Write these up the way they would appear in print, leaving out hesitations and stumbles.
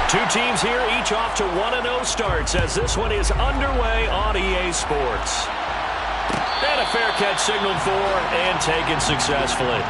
Two teams here, each off to 1-0 starts as this one is underway on EA Sports. And a fair catch signaled for and taken successfully.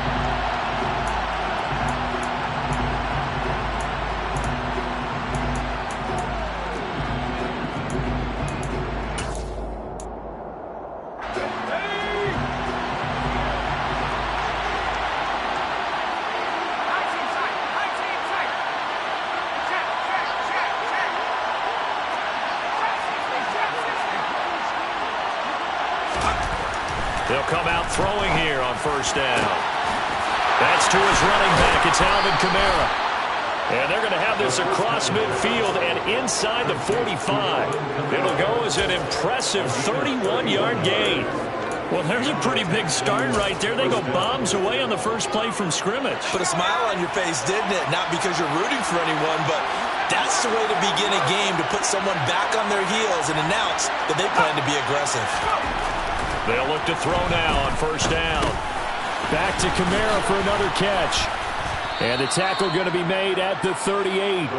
They'll come out throwing here on first down. That's to his running back. It's Alvin Kamara. And they're going to have this across midfield and inside the 45. It'll go as an impressive 31-yard gain. Well, there's a pretty big start right there. They go bombs away on the first play from scrimmage. Put a smile on your face, didn't it? Not because you're rooting for anyone, but that's the way to begin a game, to put someone back on their heels and announce that they plan to be aggressive. They'll look to throw now on first down. Back to Kamara for another catch. And the tackle going to be made at the 38.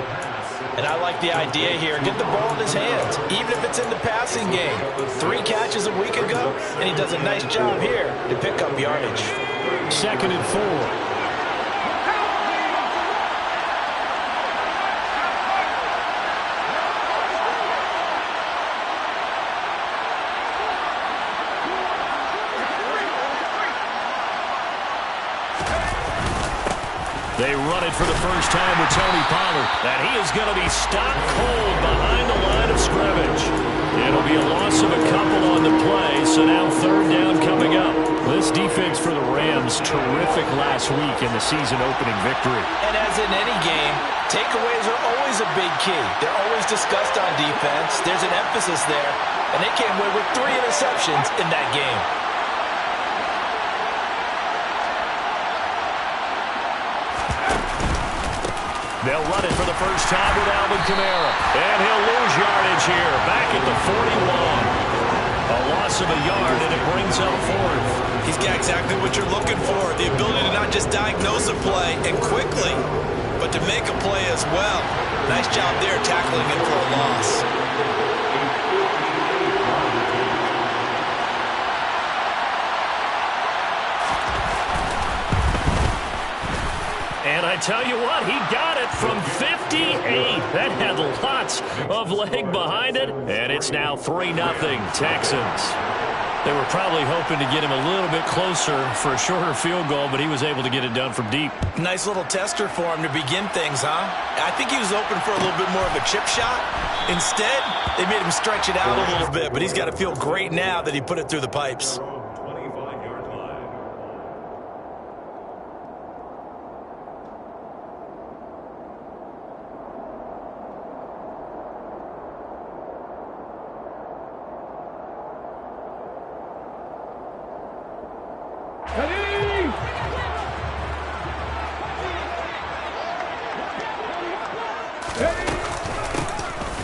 And I like the idea here. Get the ball in his hands, even if it's in the passing game. 3 catches a week ago, and he does a nice job here to pick up yardage. 2nd and 4. They run it for the first time with Tony Pollard. And he is going to be stopped cold behind the line of scrimmage. It'll be a loss of a couple on the play, so now 3rd down coming up. This defense for the Rams, terrific last week in the season-opening victory. And as in any game, takeaways are always a big key. They're always discussed on defense. There's an emphasis there, and they came away with 3 interceptions in that game. They'll run it for the first time with Alvin Kamara. And he'll lose yardage here, back at the 41. A loss of a yard, and it brings up 4th. He's got exactly what you're looking for, the ability to not just diagnose a play and quickly, but to make a play as well. Nice job there tackling him for a loss. And I tell you what, he got it from 58. That had lots of leg behind it. And it's now 3-0 Texans. They were probably hoping to get him a little bit closer for a shorter field goal, but he was able to get it done from deep. Nice little tester for him to begin things, huh? I think he was open for a little bit more of a chip shot. Instead, they made him stretch it out a little bit, but he's got to feel great now that he put it through the pipes.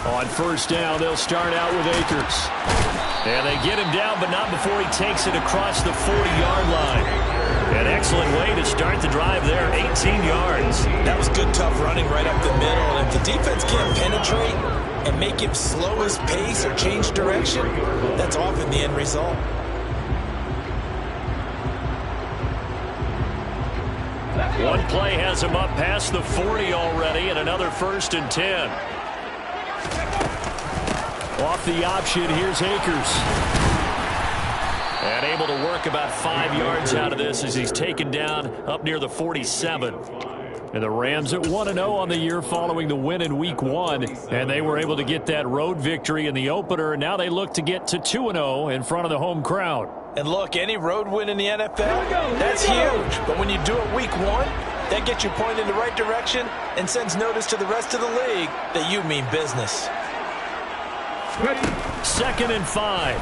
On first down, they'll start out with Akers. And they get him down, but not before he takes it across the 40-yard line. An excellent way to start the drive there, 18 yards. That was good, tough running right up the middle. And if the defense can't penetrate and make him slow his pace or change direction, that's often the end result. One play has him up past the 40 already, and another 1st and 10. Off the option, here's Akers. And able to work about 5 yards out of this as he's taken down up near the 47. And the Rams at 1-0 on the year following the win in Week 1. And they were able to get that road victory in the opener. And now they look to get to 2-0 in front of the home crowd. And look, any road win in the NFL, that's huge. But when you do it Week 1, that gets you pointed in the right direction and sends notice to the rest of the league that you mean business. 2nd and 5.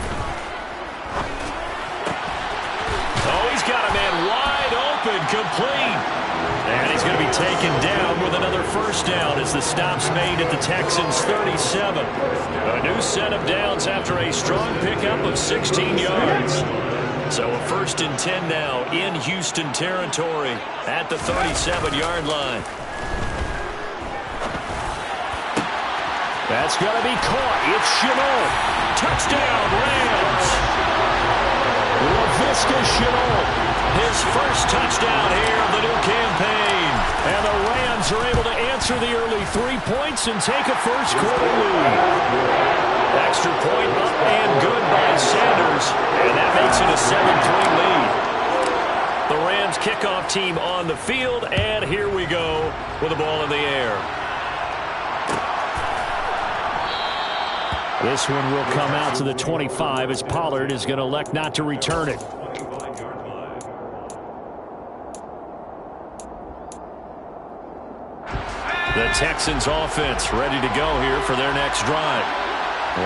Oh, he's got a man wide open, complete. And he's going to be taken down with another first down as the stop's made at the Texans' 37. A new set of downs after a strong pickup of 16 yards. So a 1st and 10 now in Houston territory at the 37-yard line. That's going to be caught. It's Chenault. Touchdown, Rams. LaVisca Chenault. His first touchdown here of the new campaign. And the Rams are able to answer the early 3 points and take a first quarter lead. Extra point up and good by Sanders. And that makes it a 7-3 lead. The Rams kickoff team on the field. And here we go with the ball in the air. This one will come out to the 25 as Pollard is going to elect not to return it. The Texans offense ready to go here for their next drive.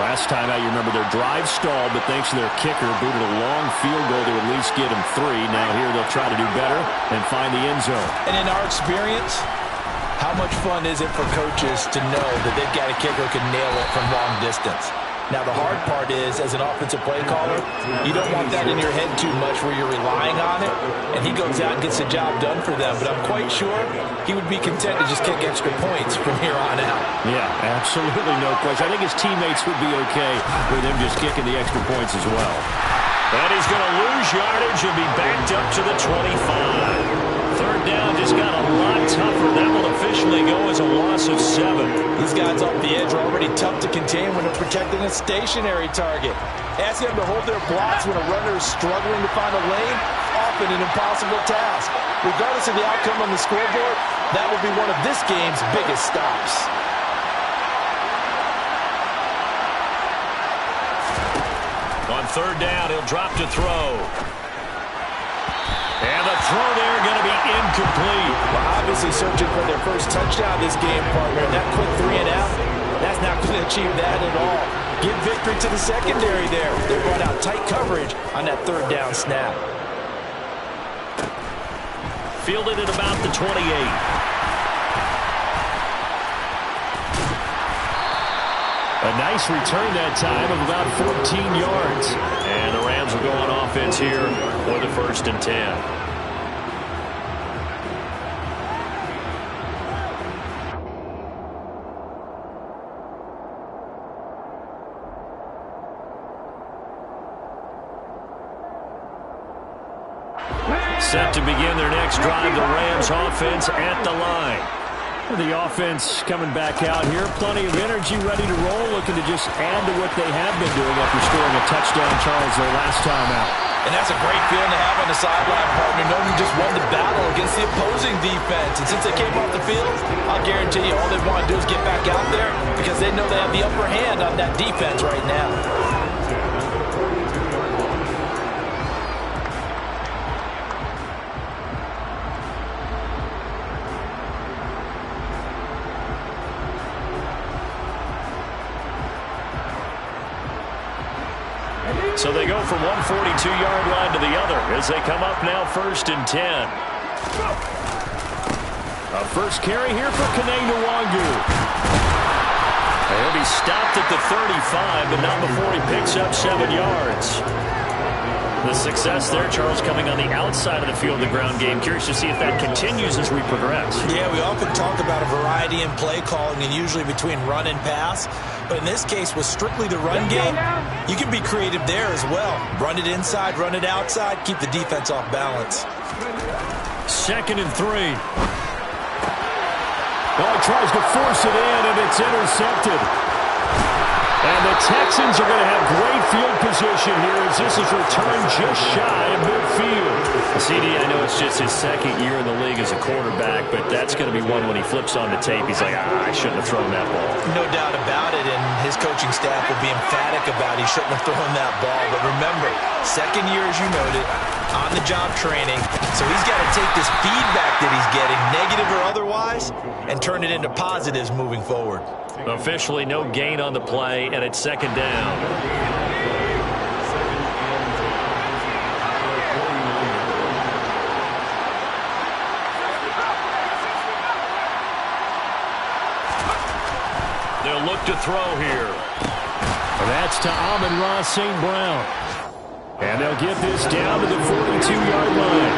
Last time out, you remember their drive stalled, but thanks to their kicker, booted a long field goal to at least get them 3. Now here they'll try to do better and find the end zone. And in our experience, how much fun is it for coaches to know that they've got a kicker who can nail it from long distance? Now, the hard part is, as an offensive play caller, you don't want that in your head too much where you're relying on it, and he goes out and gets the job done for them. But I'm quite sure he would be content to just kick extra points from here on out. Yeah, absolutely no question. I think his teammates would be okay with him just kicking the extra points as well. And he's going to lose yardage and be backed up to the 25. Third down just got a lot tougher. That will officially go as a loss of 7. These guys off the edge are already tough to contain when they're protecting a stationary target. Ask them to hold their blocks when a runner is struggling to find a lane, often an impossible task. Regardless of the outcome on the scoreboard, that will be one of this game's biggest stops. On third down, he'll drop to throw. And the throw there going to be incomplete. Well, obviously searching for their first touchdown this game, partner. That quick 3 and out, that's not going to achieve that at all. Give victory to the secondary there. They brought out tight coverage on that third down snap. Fielded at about the 28. A nice return that time of about 14 yards. And the Rams will go on offense here for the 1st and 10. Set to begin their next drive, the Rams offense at the line. The offense coming back out here. Plenty of energy, ready to roll, looking to just add to what they have been doing after scoring a touchdown, Charles, their last time out. And that's a great feeling to have on the sideline, partner, knowing you just won the battle against the opposing defense. And since they came off the field, I'll guarantee you all they want to do is get back out there because they know they have the upper hand on that defense right now. So they go from one 42-yard line to the other as they come up now 1st and 10. A first carry here for Kene Nwangu. He'll be stopped at the 35, but not before he picks up 7 yards. The success there, Charles, coming on the outside of the field, the ground game. Curious to see if that continues as we progress. Yeah, we often talk about a variety in play calling and usually between run and pass. But in this case, with strictly the run game, you can be creative there as well. Run it inside, run it outside, keep the defense off balance. 2nd and 3. Oh, he tries to force it in, and it's intercepted. And the Texans are going to have great field position here as this is returned just shy of midfield. CD, I know it's just his 2nd year in the league as a quarterback, but that's going to be one when he flips on the tape. He's like, I shouldn't have thrown that ball. No doubt about it, and his coaching staff will be emphatic about he shouldn't have thrown that ball. But remember, 2nd year, as you noted, on-the-job training, so he's got to take this feedback that he's getting, negative or otherwise, and turn it into positives moving forward. Officially no gain on the play, and it's 2nd down. They'll look to throw here. That's to Amon-Ra St. Brown. And they'll get this down to the 42-yard line.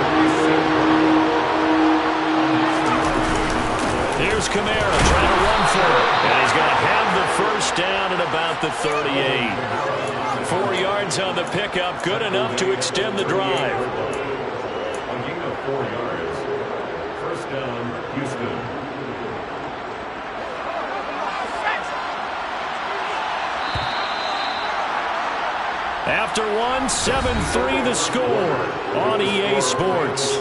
Here's here's Kamara trying to run for it. And he's going to have the first down at about the 38. 4 yards on the pickup, good enough to extend the drive. A gain of 4 yards. First down, Houston. After one, 7-3 the score on EA Sports.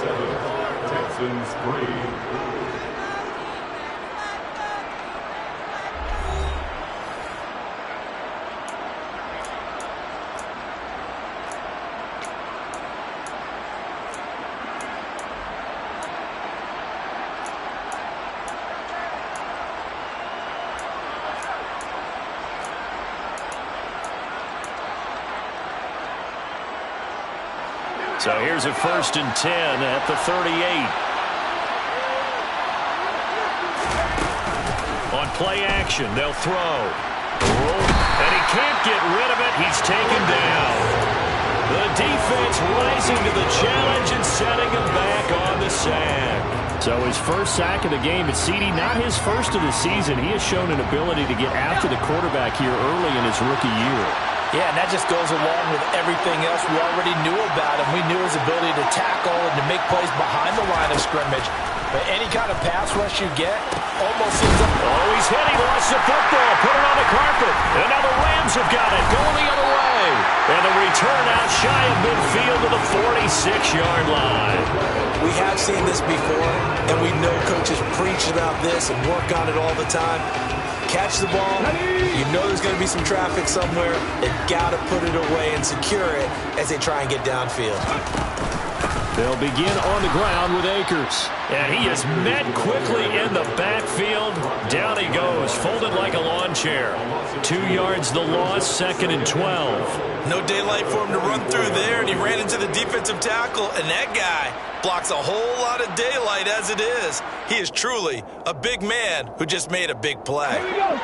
Texans 3. So here's a 1st and 10 at the 38. On play action, they'll throw. And he can't get rid of it. He's taken down. The defense rising to the challenge and setting him back on the sack. So his first sack of the game at CD, not his first of the season. He has shown an ability to get after the quarterback here early in his rookie year. Yeah, and that just goes along with everything else we already knew about him. We knew his ability to tackle and to make plays behind the line of scrimmage. But any kind of pass rush you get almost seems like... Oh, he's hit. He lost the football. Put it on the carpet. And now the Rams have got it. Going the other way. And the return out shy of midfield to the 46-yard line. We have seen this before, and we know coaches preach about this and work on it all the time. Catch the ball, you know there's going to be some traffic somewhere. They've got to put it away and secure it as they try and get downfield. They'll begin on the ground with Akers. And he is met quickly in the backfield. Down he goes, folded like a lawn chair. 2 yards the loss, 2nd and 12. No daylight for him to run through there, and he ran into the defensive tackle, and that guy blocks a whole lot of daylight as it is. He is truly a big man who just made a big play.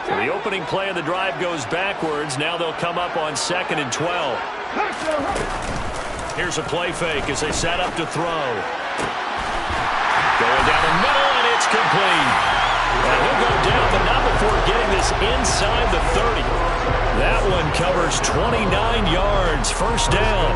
So the opening play of the drive goes backwards. Now they'll come up on 2nd and 12. Here's a play fake as they set up to throw. Going down the middle, and it's complete. And he'll go down, but not before getting this inside the 30. That one covers 29 yards, first down.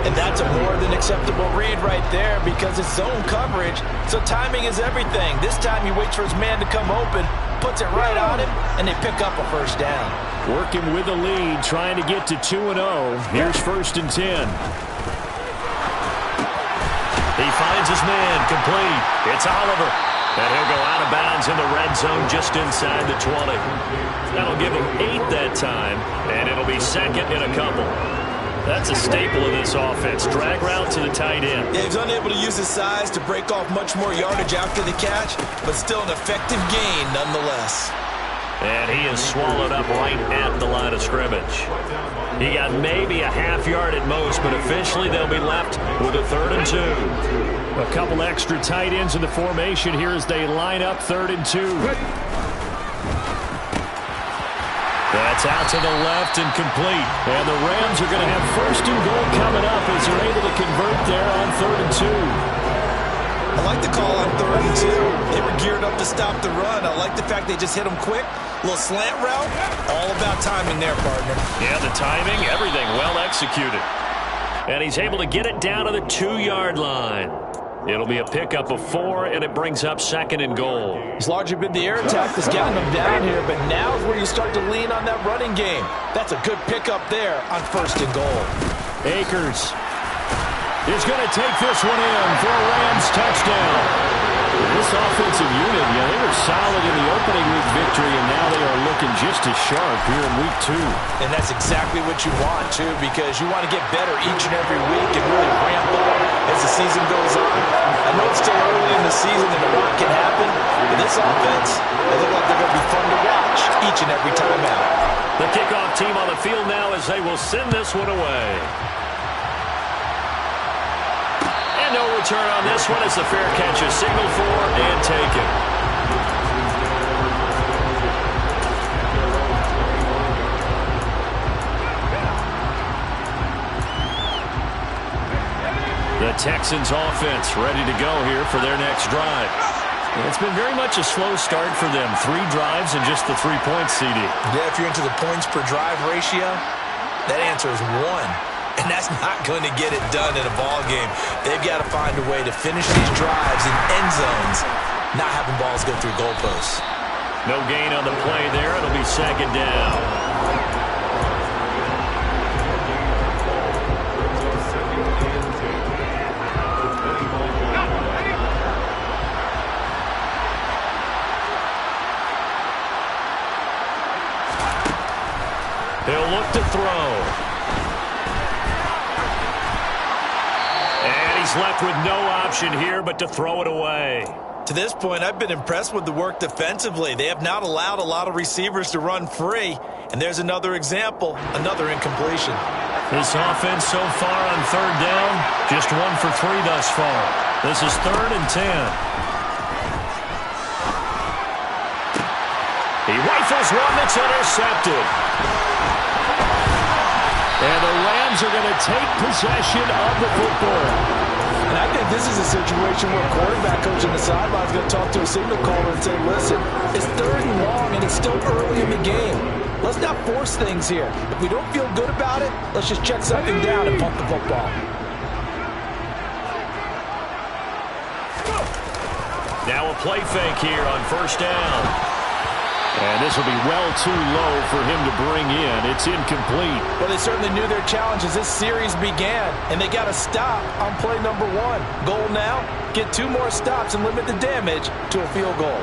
And that's a more than acceptable read right there because it's zone coverage, so timing is everything. This time he waits for his man to come open, puts it right on him, and they pick up a first down. Working with the lead, trying to get to 2-0. Here's 1st and 10. He finds his man, complete. It's Oliver. And he'll go out of bounds in the red zone just inside the 20. That'll give him 8 that time, and it'll be 2nd and a couple. That's a staple of this offense. Drag route to the tight end. Yeah, he's unable to use his size to break off much more yardage after the catch, but still an effective gain nonetheless. And he is swallowed up right at the line of scrimmage. He got maybe a half yard at most, but officially they'll be left with a 3rd and 2. A couple extra tight ends in the formation here as they line up 3rd and 2. That's out to the left and complete. And the Rams are going to have 1st and goal coming up as they're able to convert there on 3rd and 2. I like the call on 3rd and 2. They were geared up to stop the run. I like the fact they just hit them quick. A little slant route. All about timing there, partner. Yeah, the timing, everything well executed. And he's able to get it down to the 2-yard line. It'll be a pickup of 4, and it brings up 2nd and goal. It's largely been the air attack that's gotten them down here, but now is where you start to lean on that running game. That's a good pickup there on 1st and goal. Akers is going to take this one in for a Rams touchdown. This offensive unit, yeah, they were solid in the opening week victory, and now they are looking just as sharp here in week 2. And that's exactly what you want, too, because you want to get better each and every week and really ramp up as the season goes on. I know it's still early in the season and a lot can happen, but this offense, they look like they're going to be fun to watch each and every time out. The kickoff team on the field now as they will send this one away. No return on this one as the fair catch is signaled for and taken. The Texans offense ready to go here for their next drive. It's been very much a slow start for them. 3 drives and just the 3 points, CD. Yeah, if you're into the points per drive ratio, that answer is 1. And that's not going to get it done in a ball game. They've got to find a way to finish these drives in end zones, not having balls go through goalposts. No gain on the play there. It'll be second down. He'll look to throw. And he's left with no option here but to throw it away. To this point, I've been impressed with the work defensively. They have not allowed a lot of receivers to run free. And there's another example, another incompletion. This offense so far on third down, just 1 for 3 thus far. This is 3rd and 10. He rifles one that's intercepted. And the Rams are going to take possession of the football. And I think this is a situation where a quarterback coach on the sideline is going to talk to a signal caller and say, listen, it's 3rd and long and it's still early in the game. Let's not force things here. If we don't feel good about it, let's just check something down and pump the football. Now a play fake here on 1st down. And this will be well too low for him to bring in. It's incomplete. Well, they certainly knew their challenge as this series began, and they got to stop on play number 1. Goal now, get 2 more stops and limit the damage to a field goal.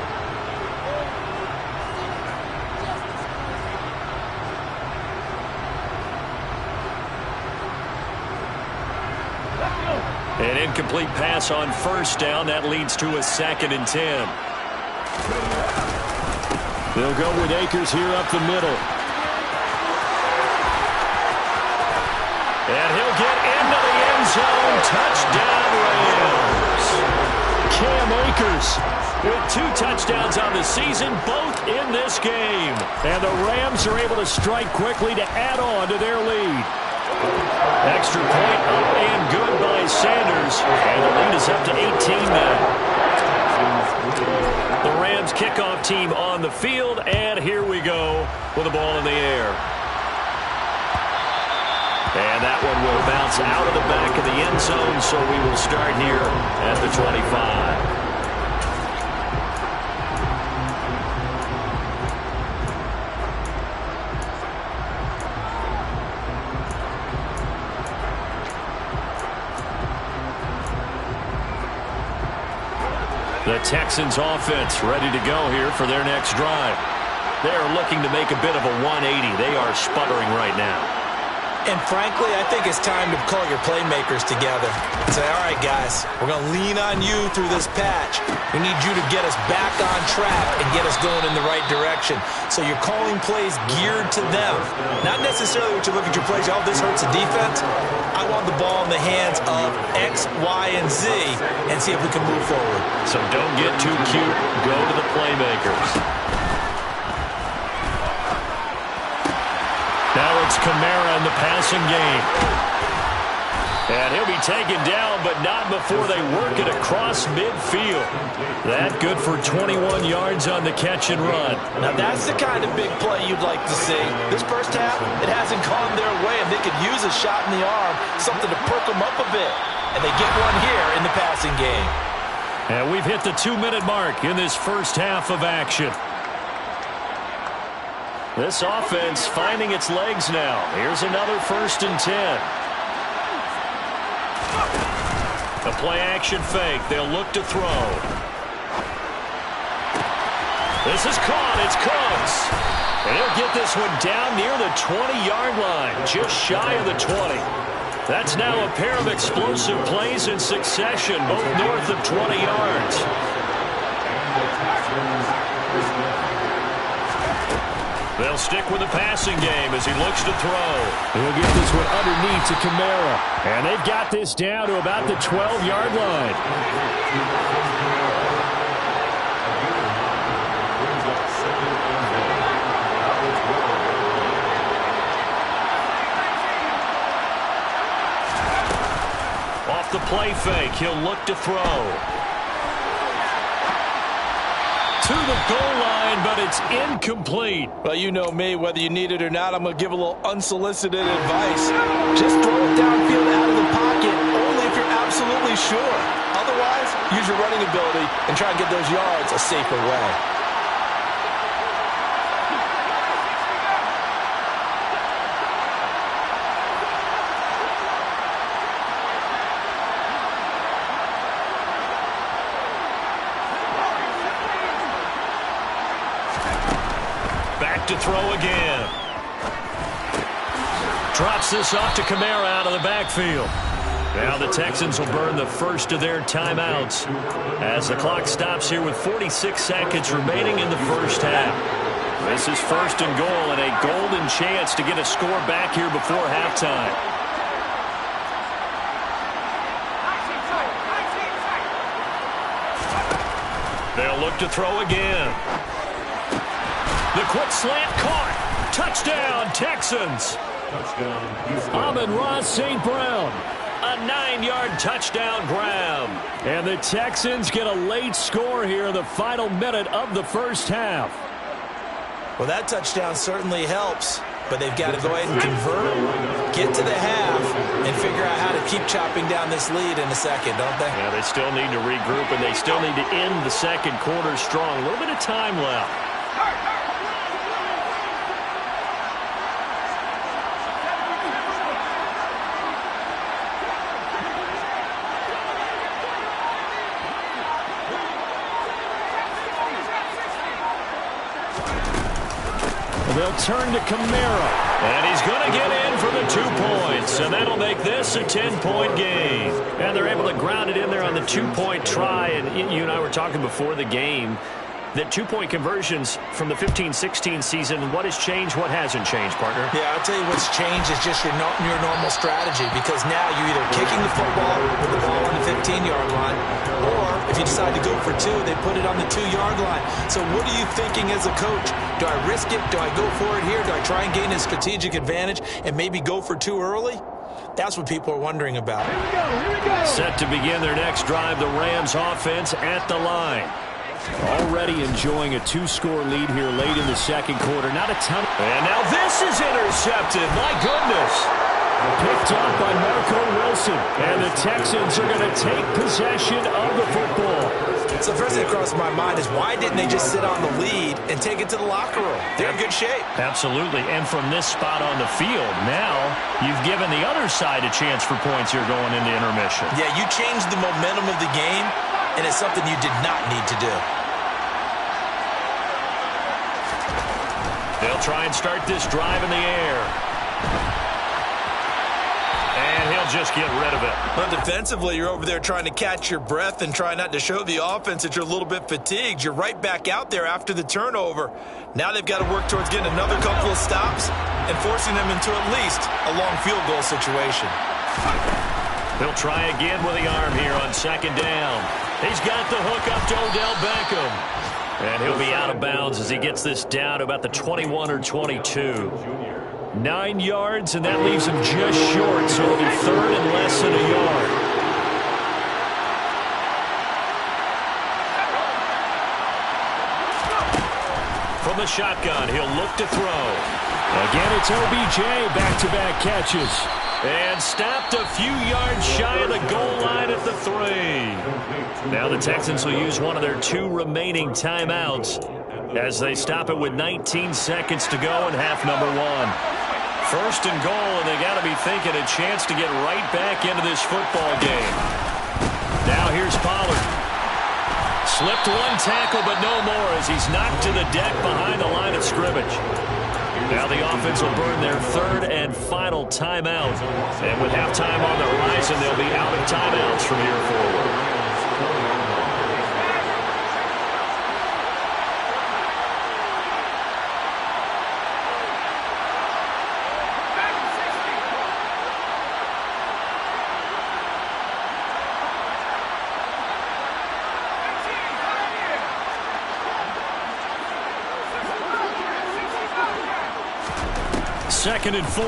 An incomplete pass on 1st down. That leads to a 2nd and 10. They'll go with Akers here up the middle. And he'll get into the end zone. Touchdown, Rams. Cam Akers with 2 touchdowns on the season, both in this game. And the Rams are able to strike quickly to add on to their lead. Extra point up and good by Sanders. And the lead is up to 18 now. The Rams kickoff team on the field, and here we go with the ball in the air. And that one will bounce out of the back of the end zone, so we will start here at the 25. The Texans offense ready to go here for their next drive. They're looking to make a bit of a 180. They are sputtering right now. And frankly, I think it's time to call your playmakers together and say, all right, guys, we're going to lean on you through this patch. We need you to get us back on track and get us going in the right direction. So you're calling plays geared to them. Not necessarily what you look at your plays, oh, this hurts the defense. I want the ball in the hands of X, Y, and Z and see if we can move forward. So don't get too cute. Go to the playmakers. Now it's Kamara in the passing game. And he'll be taken down, but not before they work it across midfield. That good for 21 yards on the catch and run. Now that's the kind of big play you'd like to see. This first half, it hasn't gone their way, and they could use a shot in the arm, something to perk them up a bit. And they get one here in the passing game. And we've hit the 2-minute mark in this first half of action. This offense finding its legs now. Here's another 1st and 10. A play-action fake. They'll look to throw. This is caught. It's Cooks. And he'll get this one down near the 20-yard line, just shy of the 20. That's now a pair of explosive plays in succession, both north of 20 yards. They'll stick with the passing game as he looks to throw. He'll get this one underneath to Kamara. And they've got this down to about the 12-yard line. Off the play fake, he'll look to throw. to the goal line, but it's incomplete. Well, you know me. Whether you need it or not, I'm going to give a little unsolicited advice. Just throw it downfield out of the pocket, only if you're absolutely sure. Otherwise, use your running ability and try and get those yards a safer way. To throw again. Drops this off to Kamara out of the backfield. Now the Texans will burn the first of their timeouts as the clock stops here with 46 seconds remaining in the first half. This is first and goal and a golden chance to get a score back here before halftime. They'll look to throw again. The quick slant caught. Touchdown, Texans. Amon-Ra St. Brown. A 9-yard touchdown grab. And the Texans get a late score here in the final minute of the first half. Well, that touchdown certainly helps, but they've got to go ahead and convert, get to the half, and figure out how to keep chopping down this lead in a second, don't they? Yeah, they still need to regroup, and they still need to end the second quarter strong. A little bit of time left. They'll turn to Kamara. And he's going to get in for the 2 points. And that'll make this a 10-point game. And they're able to ground it in there on the 2-point try. And you and I were talking before the game that 2-point conversions from the 15-16 season, what has changed, what hasn't changed, partner? Yeah, I'll tell you what's changed is just your normal strategy, because now you're either kicking the football with the ball on the 15-yard line, or if you decide to go for 2, they put it on the 2-yard line. So what are you thinking as a coach? Do I risk it? Do I go for it here? Do I try and gain a strategic advantage and maybe go for 2 early? That's what people are wondering about. Here we go. Set to begin their next drive, the Rams offense at the line. Already enjoying a 2-score lead here late in the second quarter. Not a ton. And now this is intercepted. My goodness. Picked up by Marco Wilson. And the Texans are going to take possession of the football. So the first thing that crossed my mind is, why didn't they just sit on the lead and take it to the locker room? They're in good shape. Absolutely. And from this spot on the field, now you've given the other side a chance for points here going into intermission. Yeah, you changed the momentum of the game, and it's something you did not need to do. They'll try and start this drive in the air. And he'll just get rid of it. Well, defensively, you're over there trying to catch your breath and try not to show the offense that you're a little bit fatigued. You're right back out there after the turnover. Now they've got to work towards getting another couple of stops and forcing them into at least a long field goal situation. They'll try again with the arm here on second down. He's got the hook up to Odell Beckham. And he'll be out of bounds as he gets this down to about the 21 or 22. 9 yards, and that leaves him just short, so it'll be third and less than a yard. From the shotgun, he'll look to throw. Again, it's OBJ, back-to-back catches. And stopped a few yards shy of the goal line at the 3. Now the Texans will use one of their 2 remaining timeouts as they stop it with 19 seconds to go in half number 1. First and goal, and they got to be thinking a chance to get right back into this football game. Now here's Pollard. Slipped one tackle, but no more as he's knocked to the deck behind the line of scrimmage. Now the offense will burn their 3rd and final timeout. And with halftime on the horizon, they'll be out of timeouts from here forward. Second and 4.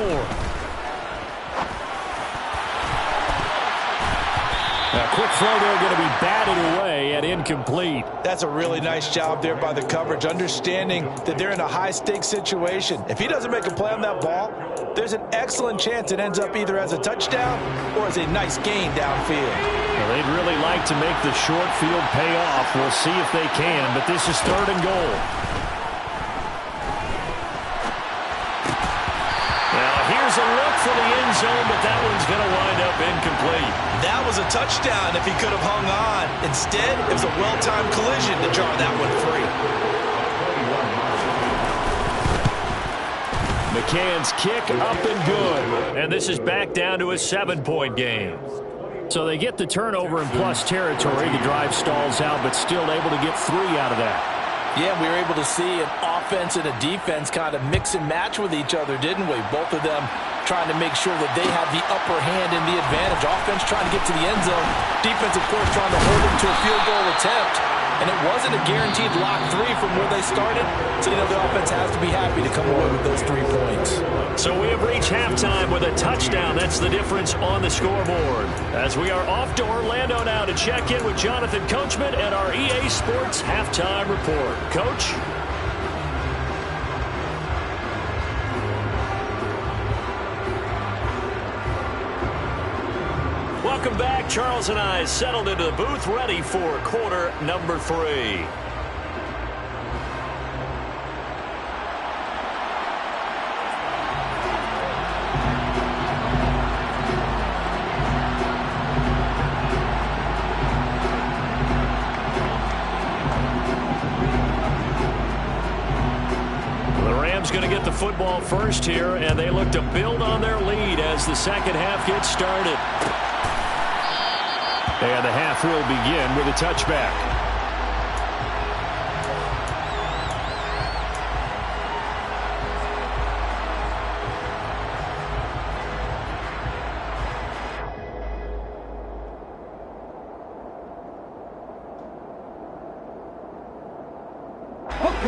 A quick throw there going to be batted away and incomplete. That's a really nice job there by the coverage, understanding that they're in a high-stakes situation. If he doesn't make a play on that ball, there's an excellent chance it ends up either as a touchdown or as a nice gain downfield. Well, they'd really like to make the short field pay off. We'll see if they can, but this is 3rd and goal. Here's a look for the end zone, but that one's going to wind up incomplete. That was a touchdown if he could have hung on. Instead, it was a well-timed collision to jar that one free. McCann's kick up and good. And this is back down to a 7-point game. So they get the turnover in plus territory. The drive stalls out, but still able to get 3 out of that. Yeah, we were able to see an offense and a defense kind of mix and match with each other, didn't we? Both of them trying to make sure that they have the upper hand and the advantage. Offense trying to get to the end zone. Defense, of course, trying to hold them to a field goal attempt. And it wasn't a guaranteed lock 3 from where they started. So, you know, the offense has to be happy to come away with those 3 points. So we have reached halftime with a touchdown. That's the difference on the scoreboard. As we are off to Orlando now to check in with Jonathan Coachman and our EA Sports Halftime Report. Coach? Welcome back. Charles and I settled into the booth, ready for quarter number 3. Going to get the football first here, and they look to build on their lead as the second half gets started. And the half will begin with a touchback.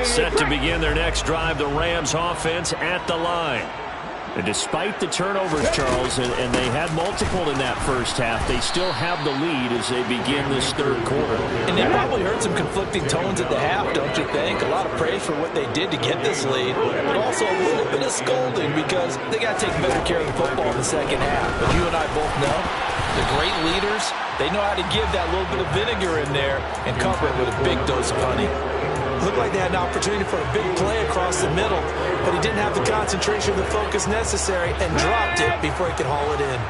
Set to begin their next drive, the Rams offense at the line. And despite the turnovers, Charles, and they had multiple in that first half, they still have the lead as they begin this 3rd quarter. And they probably heard some conflicting tones at the half, don't you think? A lot of praise for what they did to get this lead, but also a little bit of scolding because they got to take better care of the football in the second half. But you and I both know the great leaders, they know how to give that little bit of vinegar in there and cover it with a big dose of honey. Looked like they had an opportunity for a big play across the middle, but he didn't have the concentration or the focus necessary and dropped it before he could haul it in.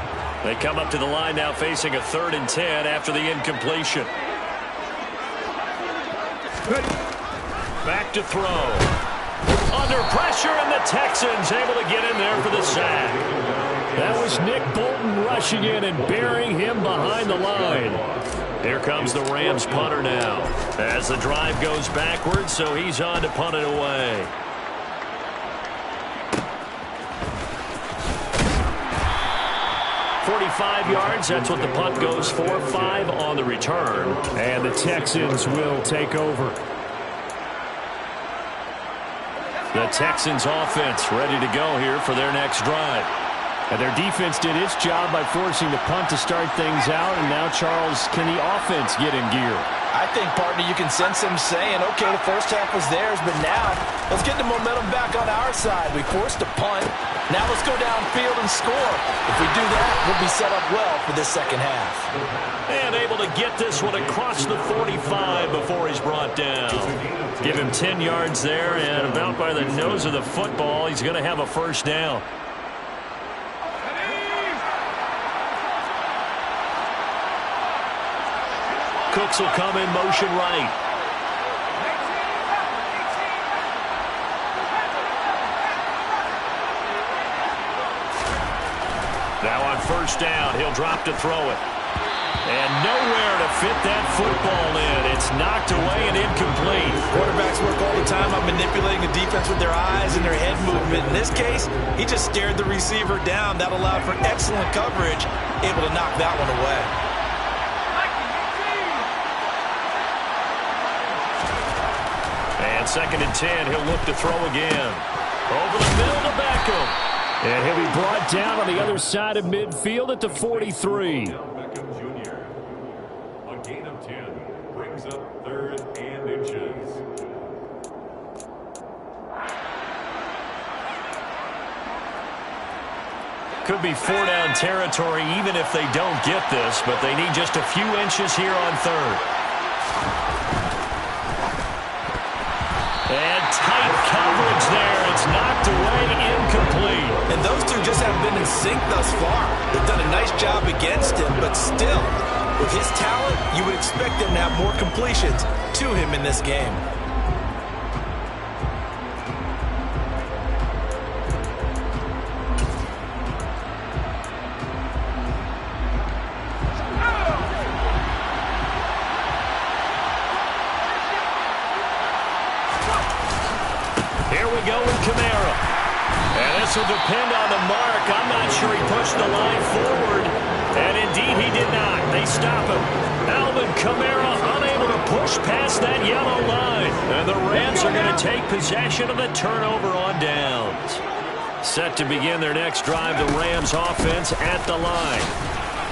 They come up to the line now facing a 3rd and 10 after the incompletion. Back to throw. Under pressure, and the Texans able to get in there for the sack. That was Nick Bolton rushing in and burying him behind the line. Here comes the Rams punter now as the drive goes backwards, so he's on to punt it away. "45 yards, that's what the punt goes for. 5 on the return, and the Texans will take over. The Texans offense ready to go here for their next drive. And their defense did its job by forcing the punt to start things out. And now, Charles, can the offense get in gear? I think, partner, you can sense them saying, okay, the first half was theirs, but now let's get the momentum back on our side. We forced a punt. Now let's go downfield and score. If we do that, we'll be set up well for this second half. And able to get this one across the 45 before he's brought down. Give him 10 yards there, and about by the nose of the football, he's going to have a first down. Cooks will come in motion right. Now on first down, he'll drop to throw it. And nowhere to fit that football in. It's knocked away and incomplete. Quarterbacks work all the time on manipulating the defense with their eyes and their head movement. In this case, he just stared the receiver down. That allowed for excellent coverage, able to knock that one away. And 2nd and 10, he'll look to throw again. Over the middle to Beckham. And he'll be brought down on the other side of midfield at the 43. and 10. Brings up 3rd and inches. Could be 4-down territory even if they don't get this, but they need just a few inches here on 3rd. And tight coverage there. It's knocked away, incomplete. And those two just haven't been in sync thus far. They've done a nice job against him, but still, with his talent, you would expect them to have more completions to him in this game. This will depend on the mark. I'm not sure he pushed the line forward. And indeed he did not. They stop him. Alvin Kamara unable to push past that yellow line. And the Rams are going to take possession of the turnover on downs. Set to begin their next drive, the Rams offense at the line.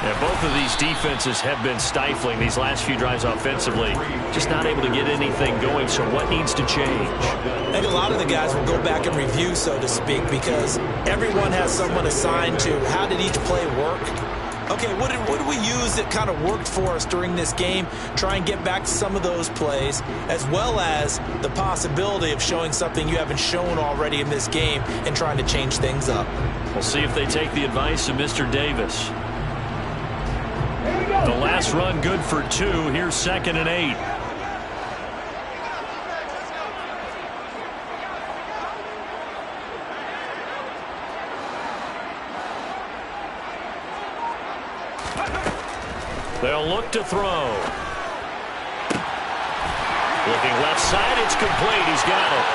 And both of these defenses have been stifling these last few drives offensively. Just not able to get anything going, so what needs to change? I think a lot of the guys will go back and review, so to speak, because everyone has someone assigned to how did each play work. Okay, what did we use that kind of worked for us during this game? Try and get back to some of those plays, as well as the possibility of showing something you haven't shown already in this game and trying to change things up. We'll see if they take the advice of Mr. Davis. The last run good for 2. Here's 2nd and 8. They'll look to throw. Looking left side, it's complete. He's got it.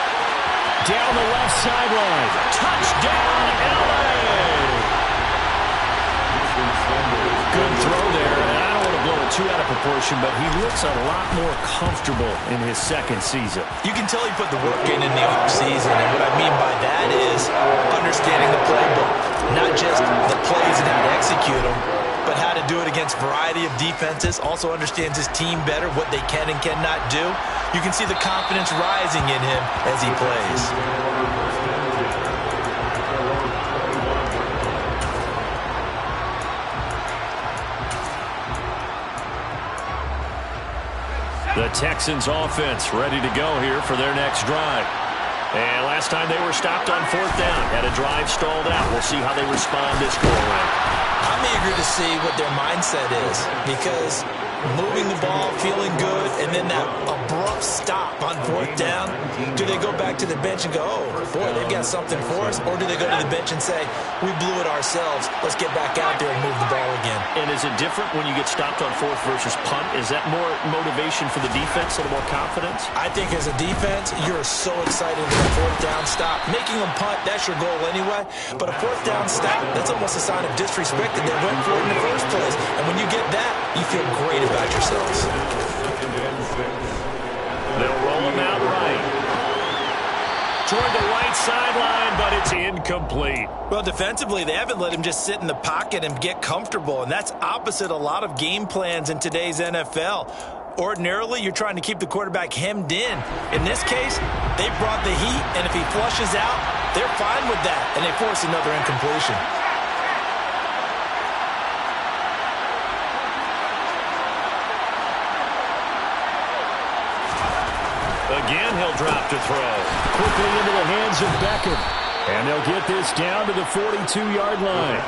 Down the left sideline. Touchdown, LA! Good throw there, and I don't want to blow it too out of proportion, but he looks a lot more comfortable in his 2nd season. You can tell he put the work in the offseason, and what I mean by that is understanding the playbook, not just the plays and how to execute them, but how to do it against a variety of defenses. Also understands his team better, what they can and cannot do. You can see the confidence rising in him as he plays. The Texans offense ready to go here for their next drive. And last time they were stopped on 4th down. Had a drive stalled out. We'll see how they respond this go-around. I'm eager to see what their mindset is, because moving the ball, feeling good, and then that abrupt stop on 4th down, do they go back to the bench and go, oh, boy, they've got something for us? Or do they go to the bench and say, we blew it ourselves, let's get back out there and move the ball again? And is it different when you get stopped on 4th versus punt? Is that more motivation for the defense, a little more confidence? I think as a defense, you're so excited with a 4th down stop. Making them punt, that's your goal anyway. But a 4th down stop, that's almost a sign of disrespect that they went for it in the first place. And when you get that, you feel great about yourselves. They'll roll him out right. Toward the right sideline, but it's incomplete. Well, defensively, they haven't let him just sit in the pocket and get comfortable, and that's opposite a lot of game plans in today's NFL. Ordinarily, you're trying to keep the quarterback hemmed in. In this case, they brought the heat, and if he flushes out, they're fine with that, and they force another incompletion. Again, he'll drop to throw. Quickly into the hands of Beckham. And they'll get this down to the 42-yard line.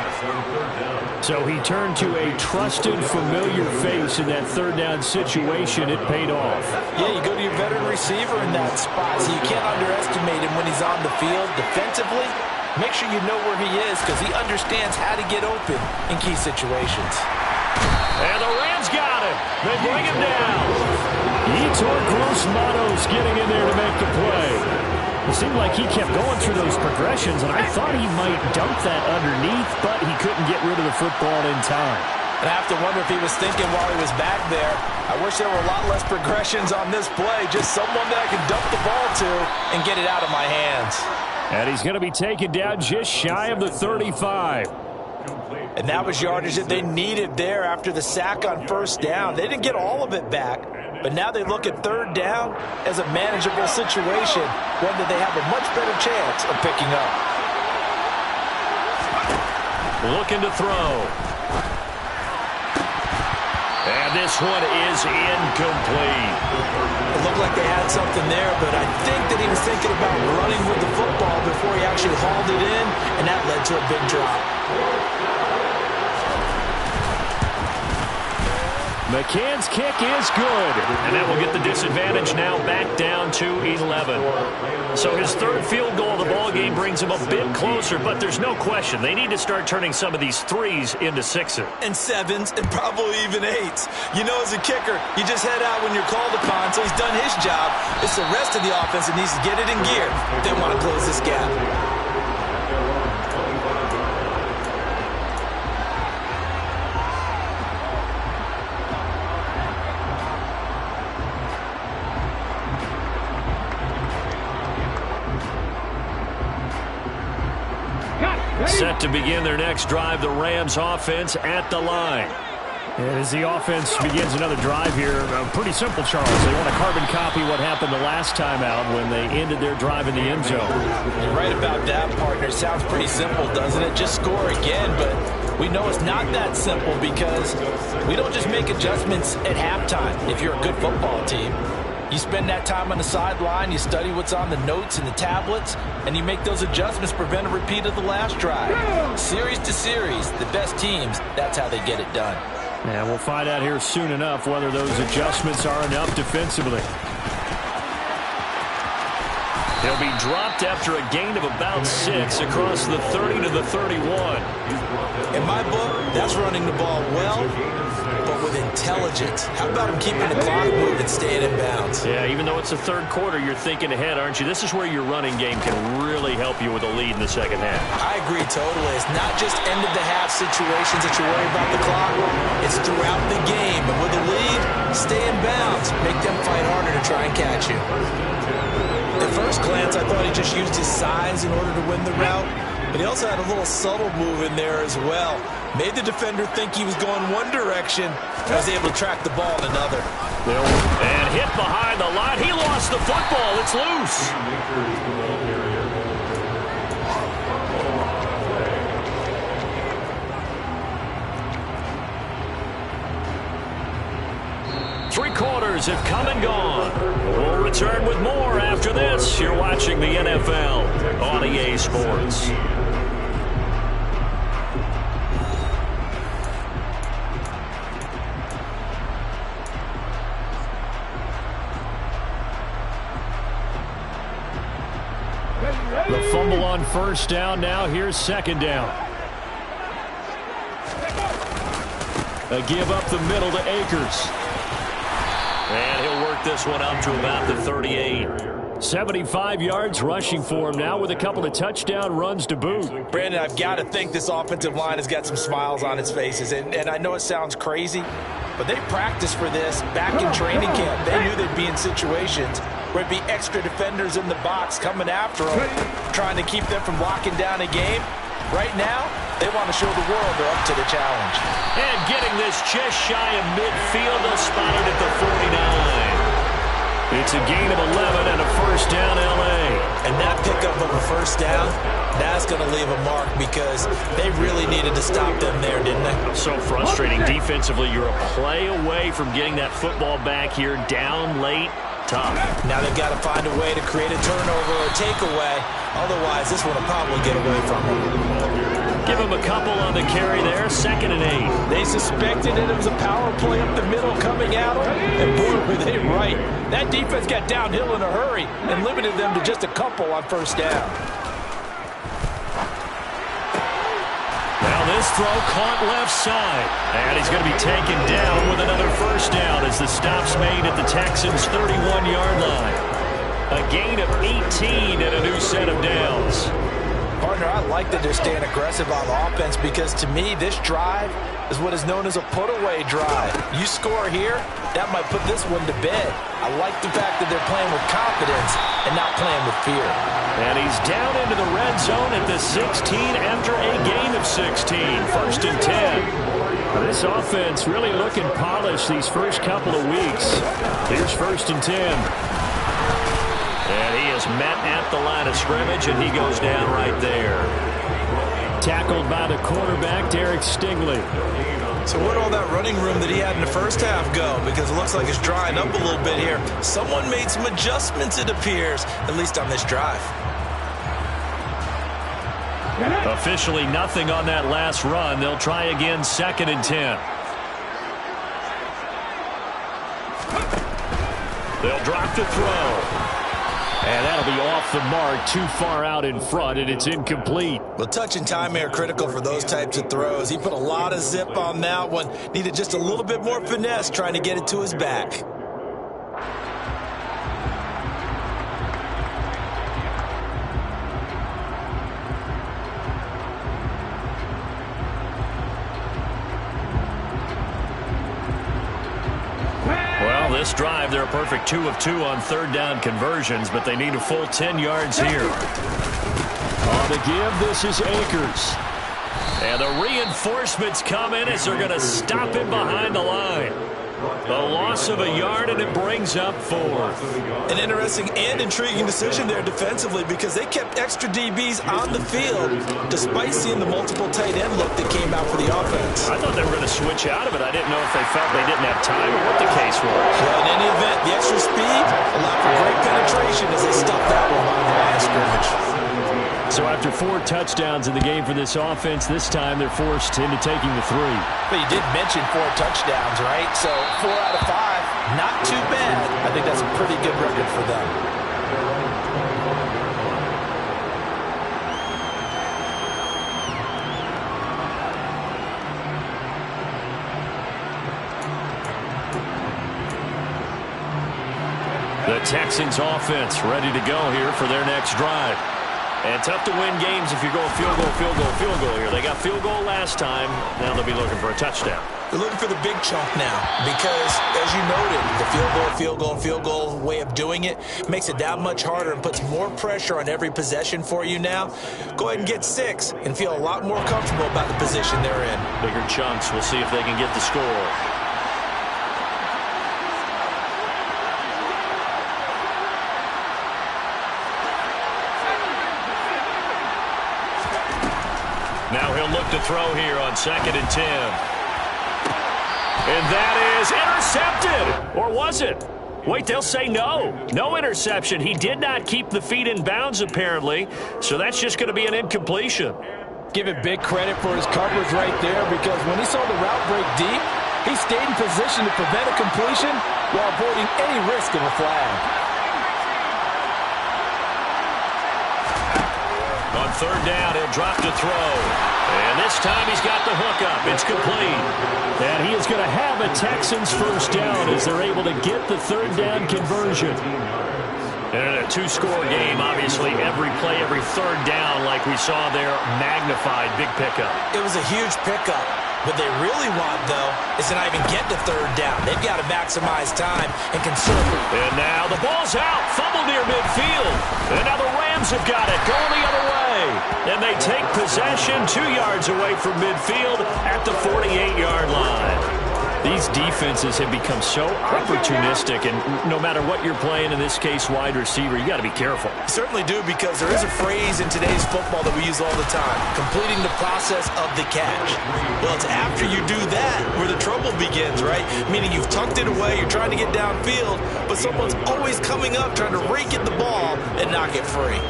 So he turned to a trusted, familiar face in that 3rd down situation. It paid off. Yeah, you go to your veteran receiver in that spot, so you can't underestimate him when he's on the field. Defensively, make sure you know where he is, because he understands how to get open in key situations. And the Rams got him. They bring him down. Yetur Gross-Matos getting in there to make the play. It seemed like he kept going through those progressions, and I thought he might dump that underneath, but he couldn't get rid of the football in time. And I have to wonder if he was thinking while he was back there, I wish there were a lot less progressions on this play, just someone that I could dump the ball to and get it out of my hands. And he's going to be taken down just shy of the 35. And that was yardage that they needed there after the sack on first down. They didn't get all of it back, but now they look at third down as a manageable situation, one that they have a much better chance of picking up. Looking to throw. And this one is incomplete. It looked like they had something there, but I think that he was thinking about running with the football before he actually hauled it in, and that led to a big drop. McCann's kick is good, and that will get the disadvantage now back down to 11. So his third field goal of the ball game brings him a bit closer, but there's no question they need to start turning some of these threes into sixes. And sevens, and probably even eights. You know, as a kicker, you just head out when you're called upon, so he's done his job. It's the rest of the offense that needs to get it in gear if they want to close this gap. Set to begin their next drive, the Rams offense at the line. And as the offense begins another drive here, pretty simple, Charles. They want to carbon copy what happened the last time out when they ended their drive in the end zone. You're right about that, partner. Sounds pretty simple, doesn't it? Just score again, but we know it's not that simple because we don't just make adjustments at halftime if you're a good football team. You spend that time on the sideline, you study what's on the notes and the tablets, and you make those adjustments, prevent a repeat of the last drive. Series to series, the best teams, that's how they get it done. And we'll find out here soon enough whether those adjustments are enough defensively. He'll be dropped after a gain of about 6 across the 30 to the 31. In my book, that's running the ball well, but with intelligence. How about him keeping the clock moving, staying in bounds? Yeah, even though it's the third quarter, you're thinking ahead, aren't you? This is where your running game can really help you with a lead in the second half. I agree totally. It's not just end-of-the-half situations that you worry about the clock. It's throughout the game. And with a lead, stay in bounds. Make them fight harder to try and catch you. At first glance, I thought he just used his size in order to win the route, but he also had a little subtle move in there as well. Made the defender think he was going one direction, and was able to track the ball in another. And hit behind the line. He lost the football. It's loose. Three quarters have come and gone. We'll return with more after this. You're watching the NFL on EA Sports. The fumble on first down. Now here's second down. A give up the middle to Akers. And he'll work this one up to about the 38. 75 yards rushing for him now with a couple of touchdown runs to boot. Brandon, I've got to think this offensive line has got some smiles on its faces. And I know it sounds crazy, but they practiced for this back in training camp. They knew they'd be in situations where it'd be extra defenders in the box coming after them, trying to keep them from locking down a game. Right now, they want to show the world they're up to the challenge. And getting this just shy of midfield, they'll spot it at the 49. It's a gain of 11 and a first down, L.A. And that pickup of a first down, that's going to leave a mark because they really needed to stop them there, didn't they? So frustrating. Defensively, you're a play away from getting that football back here down late. Tough. Now they've got to find a way to create a turnover or takeaway. Otherwise, this one will probably get away from them. Give him a couple on the carry there. 2nd and 8. They suspected it was a power play up the middle coming at them. And boy, were they right. That defense got downhill in a hurry and limited them to just a couple on first down. Now this throw caught left side. And he's going to be taken down with another first down as the stop's made at the Texans' 31-yard line. A gain of 18 and a new set of downs. Partner, I like that they're staying aggressive on offense because to me, this drive is what is known as a put-away drive. You score here, that might put this one to bed. I like the fact that they're playing with confidence and not playing with fear. And he's down into the red zone at the 16 after a gain of 16. 1st and 10. This offense really looking polished these first couple of weeks. Here's 1st and 10. And he is met at the line of scrimmage, and he goes down right there. Tackled by the quarterback, Derek Stingley. So where'd all that running room that he had in the first half go? Because it looks like it's drying up a little bit here. Someone made some adjustments, it appears, at least on this drive. Officially nothing on that last run. They'll try again, 2nd and 10. They'll drop to throw. And that'll be off the mark, too far out in front, and it's incomplete. Well, touch and time are critical for those types of throws. He put a lot of zip on that one. Needed just a little bit more finesse trying to get it to his back. This drive, they're a perfect 2 of 2 on 3rd down conversions, but they need a full 10 yards here. On the give, this is Akers. And the reinforcements come in as they're going to stop him behind the line. A loss of a yard, and it brings up 4th. An interesting and intriguing decision there defensively because they kept extra DBs on the field despite seeing the multiple tight end look that came out for the offense. I thought they were going to switch out of it. I didn't know if they felt they didn't have time or what the case was. Well, in any event, the extra speed allowed for great penetration as they stuffed that one behind the line of scrimmage. So after 4 touchdowns in the game for this offense, this time they're forced into taking the 3. But you did mention 4 touchdowns, right? So 4 out of 5, not too bad. I think that's a pretty good record for them. The Texans offense ready to go here for their next drive. And tough to win games if you're going field goal, field goal, field goal here. They got field goal last time. Now they'll be looking for a touchdown. They're looking for the big chunk now because, as you noted, the field goal way of doing it makes it that much harder and puts more pressure on every possession for you now. Go ahead and get 6 and feel a lot more comfortable about the position they're in. Bigger chunks. We'll see if they can get the score. Now he'll look to throw here on 2nd and 10. And that is intercepted. Or was it? Wait, they'll say no. No interception. He did not keep the feet in bounds, apparently. So that's just going to be an incompletion. Give it big credit for his coverage right there because when he saw the route break deep, he stayed in position to prevent a completion while avoiding any risk of a flag. On 3rd down, he'll drop to throw. And this time he's got the hook up. It's complete. And he is going to have a Texans 1st down as they're able to get the 3rd down conversion. And in a 2-score game, obviously every play, every 3rd down, like we saw there, magnified, big pickup. It was a huge pickup. What they really want, though, is to not even get to 3rd down. They've got to maximize time and conserve it. And now the ball's out. Fumble near midfield. And now the Rams have got it. Going the other way. And they take possession 2 yards away from midfield at the 48-yard line. These defenses have become so opportunistic, and no matter what you're playing, in this case wide receiver, you got to be careful. Certainly do, because there is a phrase in today's football that we use all the time, completing the process of the catch. Well, it's after you do that where the trouble begins, right? Meaning you've tucked it away, you're trying to get downfield, but someone's always coming up trying to rake at the ball and knock it free.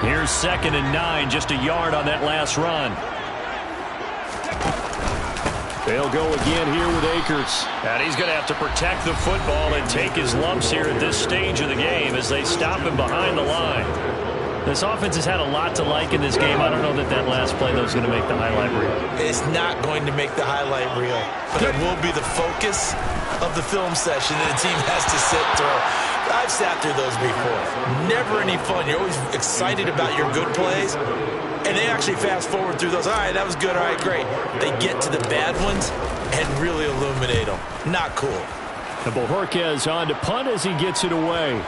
Here's 2nd and 9, just a yard on that last run. They'll go again here with Akers. And he's going to have to protect the football and take his lumps here at this stage of the game as they stop him behind the line. This offense has had a lot to like in this game. I don't know that last play, though, is going to make the highlight reel. It's not going to make the highlight reel, but it will be the focus of the film session that the team has to sit through. I've sat through those before. Never any fun. You're always excited about your good plays, and they actually fast forward through those. All right, that was good. All right, great. They get to the bad ones and really illuminate them. Not cool. And Bojorquez on to punt as he gets it away.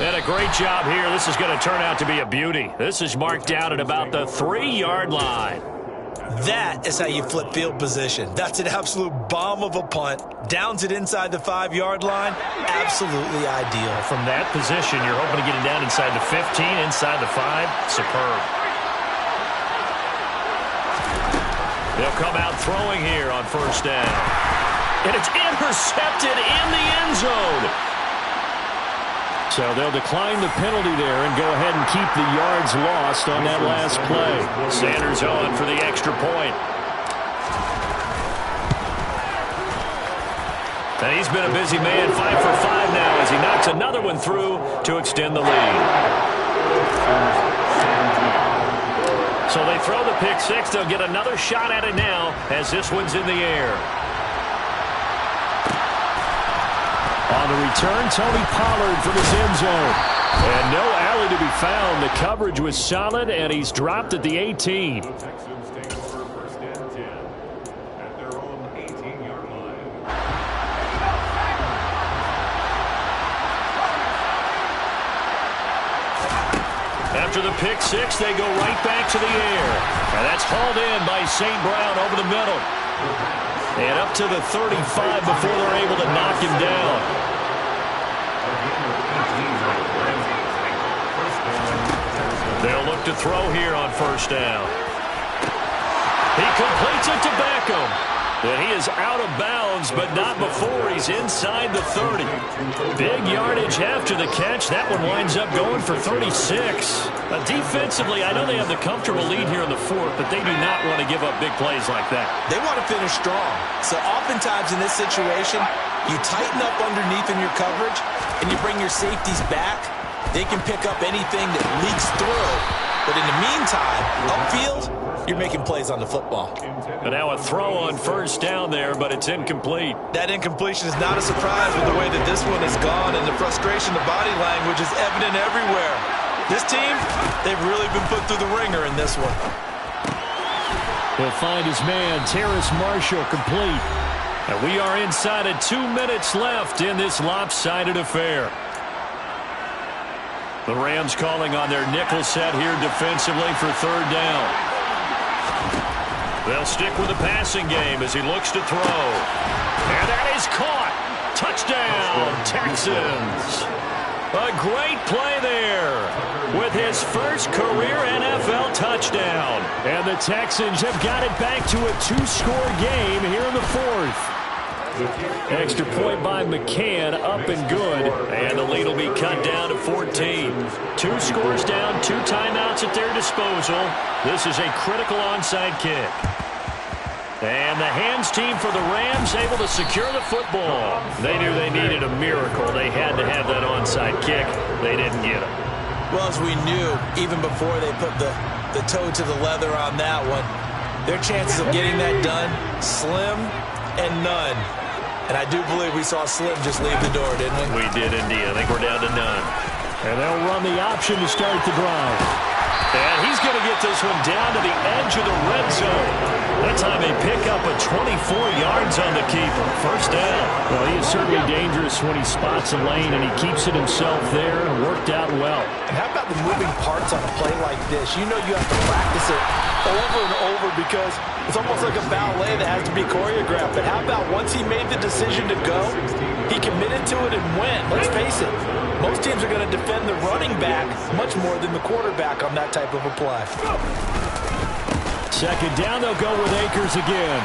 And a great job here. This is going to turn out to be a beauty. This is marked out at about the 3-yard line. That is how you flip field position. That's an absolute bomb of a punt. Downs it inside the 5-yard line. Absolutely ideal. From that position, you're hoping to get it down inside the 15, inside the 5. Superb. They'll come out throwing here on first down. And it's intercepted in the end zone. So they'll decline the penalty there and go ahead and keep the yards lost on that last play. Sanders on for the extra point. And he's been a busy man, 5 for 5 now as he knocks another one through to extend the lead. So they throw the pick six. They'll get another shot at it now as this one's in the air. On the return, Tony Pollard from his end zone. And no alley to be found. The coverage was solid, and he's dropped at the 18. The Texans take over first and 10 at their own 18-yard line. After the pick six, they go right back to the air. And that's hauled in by St. Brown over the middle. And up to the 35 before they're able to knock him down. They'll look to throw here on first down. He completes it to Beckham. And he is out of bounds, but not before he's inside the 30. Big yardage after the catch. That one winds up going for 36. Defensively, I know they have the comfortable lead here in the fourth, but they do not want to give up big plays like that. They want to finish strong. So oftentimes in this situation, you tighten up underneath in your coverage, and you bring your safeties back. They can pick up anything that leaks through. But in the meantime, upfield, you're making plays on the football. And now a throw on first down there, but it's incomplete. That incompletion is not a surprise with the way that this one has gone, and the frustration, the body language is evident everywhere. This team, they've really been put through the ringer in this one. He'll find his man, Terrace Marshall, complete. And we are inside of 2 minutes left in this lopsided affair. The Rams calling on their nickel set here defensively for third down. They'll stick with the passing game as he looks to throw. And that is caught. Touchdown, Texans. A great play there with his first career NFL touchdown. And the Texans have got it back to a 2-score game here in the fourth. Extra point by McCann, up and good. And the lead will be cut down to 14. 2 scores down, 2 timeouts at their disposal. This is a critical onside kick. And the hands team for the Rams able to secure the football. They knew they needed a miracle. They had to have that onside kick. They didn't get it. Well, as we knew, even before they put the toe to the leather on that one, their chances of getting that done, slim and none. And I do believe we saw Slim just leave the door, didn't we? We did indeed. I think we're down to none. And they'll run the option to start the drive. And he's going to get this one down to the edge of the red zone. That time they pick up a 24 yards on the keeper. First down. Well, he is certainly dangerous when he spots a lane, and he keeps it himself there. Worked out well. And how about the moving parts on a play like this? You know you have to practice it over and over because it's almost like a ballet that has to be choreographed. But how about once he made the decision to go, he committed to it and went. Let's face it, most teams are going to defend the running back much more than the quarterback on that type of a play. Second down, they'll go with Akers again.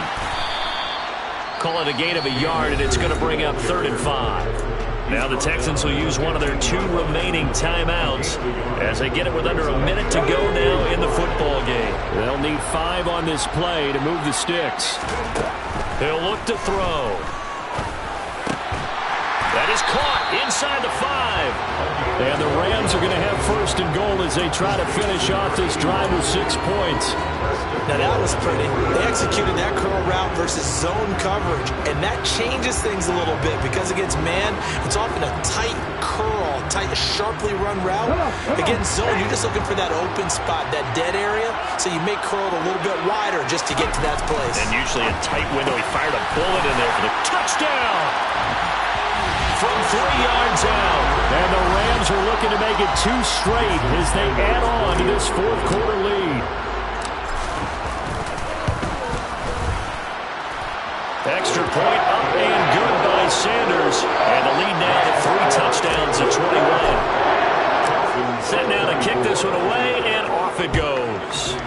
Call it a gain of a yard, and it's going to bring up 3rd and 5. Now the Texans will use one of their 2 remaining timeouts as they get it with under a minute to go now in the football game. They'll need 5 on this play to move the sticks. They'll look to throw. That is caught inside the 5. And the Rams are going to have 1st and goal as they try to finish off this drive with 6 points. Now that was pretty. They executed that curl route versus zone coverage, and that changes things a little bit because against man, it's often a tight curl, tight, sharply run route. Against zone, you're just looking for that open spot, that dead area, so you may curl it a little bit wider just to get to that place. And usually a tight window. He fired a bullet in there for the touchdown. from 3 yards out. And the Rams are looking to make it 2 straight as they add on to this fourth quarter lead. Extra point up and good by Sanders. And the lead now to 3 touchdowns at 21. Set now to kick this one away, and off it goes.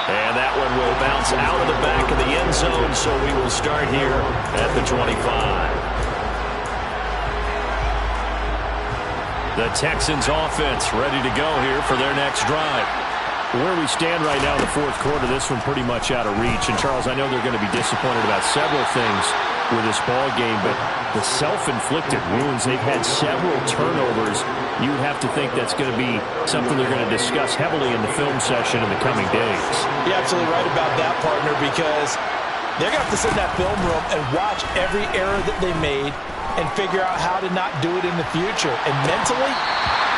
And that one will bounce out of the back of the end zone, so we will start here at the 25. The Texans offense ready to go here for their next drive. Where we stand right now in the fourth quarter, this one pretty much out of reach. And, Charles, I know they're going to be disappointed about several things with this ball game, but the self-inflicted wounds, they've had several turnovers. You would have to think that's going to be something they're going to discuss heavily in the film session in the coming days. You're absolutely right about that, partner, because they're going to have to sit in that film room and watch every error that they made and figure out how to not do it in the future. And mentally,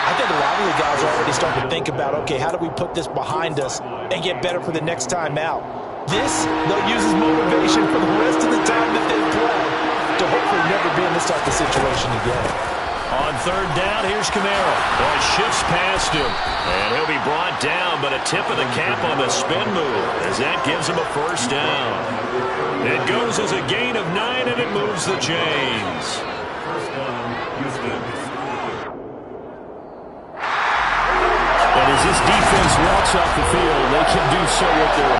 I think a lot of the guys are already starting to think about, okay, how do we put this behind us and get better for the next time out? This, they'll use as motivation for the rest of the time that they play to hopefully never be in this type of situation again. On third down, here's Kamara. Boy, shifts past him. And he'll be brought down, but a tip of the cap on the spin move as that gives him a first down. It goes as a gain of 9, and it moves the chains. And as this defense walks off the field, they can do so with their